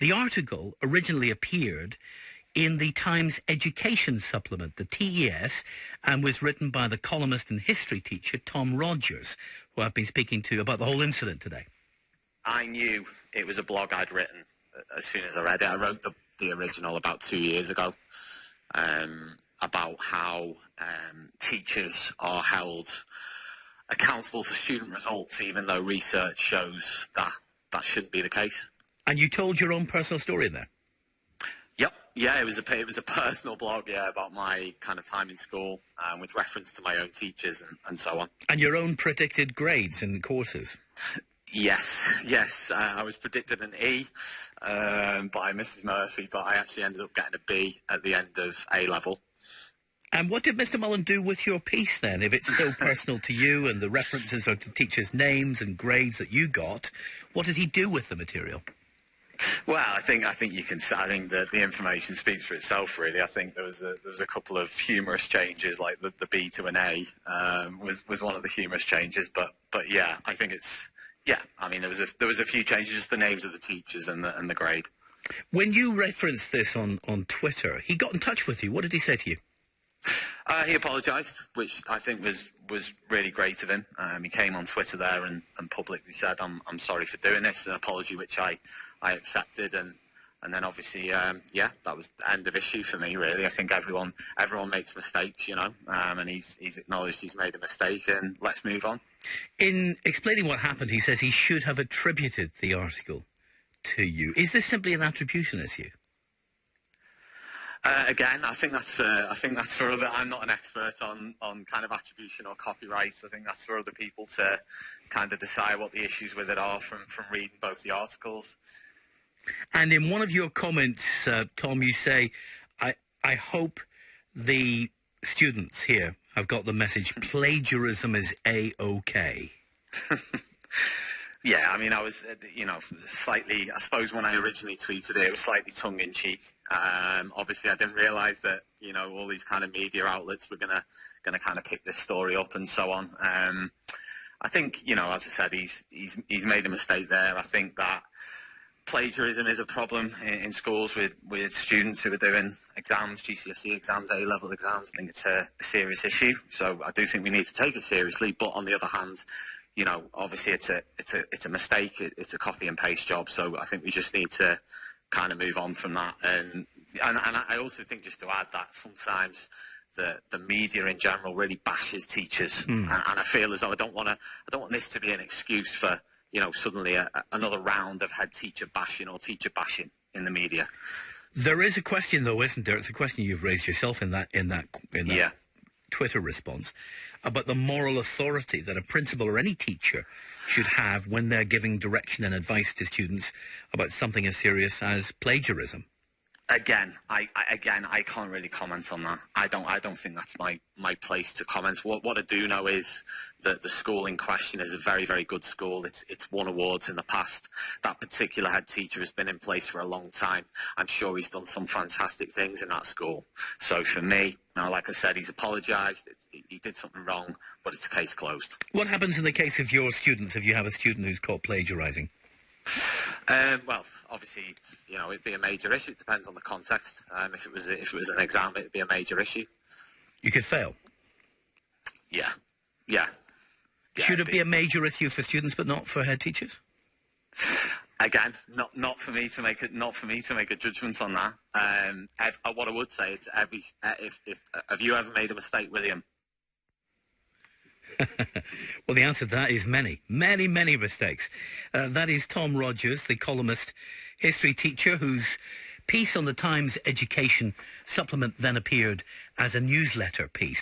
The article originally appeared in the Times Education Supplement, the TES, and was written by the columnist and history teacher Tom Rogers, who I've been speaking to about the whole incident today. I knew it was a blog I'd written as soon as I read it. I wrote the original about 2 years ago about how teachers are held accountable for student results, even though research shows that that shouldn't be the case. And you told your own personal story in there? Yep. Yeah, it was a personal blog, about my kind of time in school, with reference to my own teachers and so on. And your own predicted grades in courses? Yes. I was predicted an E by Mrs. Murphy, but I actually ended up getting a B at the end of A-level. And what did Mr. Mullen do with your piece, then, if it's so personal to you and the references are to teachers' names and grades that you got? What did he do with the material? Well, I think you can. I think that the information speaks for itself. Really, I think there was a couple of humorous changes, like the B to an A was one of the humorous changes. But yeah, I think it's I mean, there was a few changes, the names of the teachers and the grade. When you referenced this on Twitter, he got in touch with you. What did he say to you? He apologised, which I think was really great of him. He came on Twitter there and publicly said, "I'm sorry for doing this," an apology which I accepted, and then obviously that was the end of issue for me. Really, I think everyone makes mistakes, and he's acknowledged he's made a mistake, and let's move on. In explaining what happened, he says he should have attributed the article to you. Is this simply an attribution issue? Again, I think that's for other. I'm not an expert on kind of attribution or copyright. I think that's for other people to kind of decide what the issues with it are from reading both the articles. And in one of your comments, Tom, you say, I hope the students here have got the message, plagiarism is A-OK. Yeah, I mean, I was, slightly, I suppose when I originally tweeted it, it was slightly tongue-in-cheek. Obviously, I didn't realise that, all these kind of media outlets were gonna kind of pick this story up and so on. I think, as I said, he's made a mistake there. I think that plagiarism is a problem in schools with students who are doing exams, GCSE exams, A-level exams. I think it's a serious issue. So I do think we need to take it seriously. But on the other hand, obviously it's a mistake. It's a copy and paste job. So I think we just need to kind of move on from that. And I also think, just to add, that sometimes the media in general really bashes teachers. And I feel as though I don't want this to be an excuse for suddenly another round of head teacher bashing or teacher bashing in the media. There is a question, though, isn't there? It's a question you've raised yourself in that Twitter response about the moral authority that a principal or any teacher should have when they're giving direction and advice to students about something as serious as plagiarism. Again, I can't really comment on that. I don't think that's my place to comment. What I do know is that the school in question is a very, very good school. It's won awards in the past. That particular head teacher has been in place for a long time. I'm sure he's done some fantastic things in that school. So for me, like I said, he's apologised. He did something wrong, but it's case closed. What happens in the case of your students if you have a student who's caught plagiarising? Well, obviously, it'd be a major issue. It depends on the context. If it was an exam, it'd be a major issue. You could fail. Yeah. Should it be a major issue for students, but not for head teachers? Again, not for me to make a judgment on that. What I would say is, have you ever made a mistake, William? Well, the answer to that is many mistakes. That is Tom Rogers, the columnist, history teacher, whose piece on the Times Education Supplement then appeared as a newsletter piece.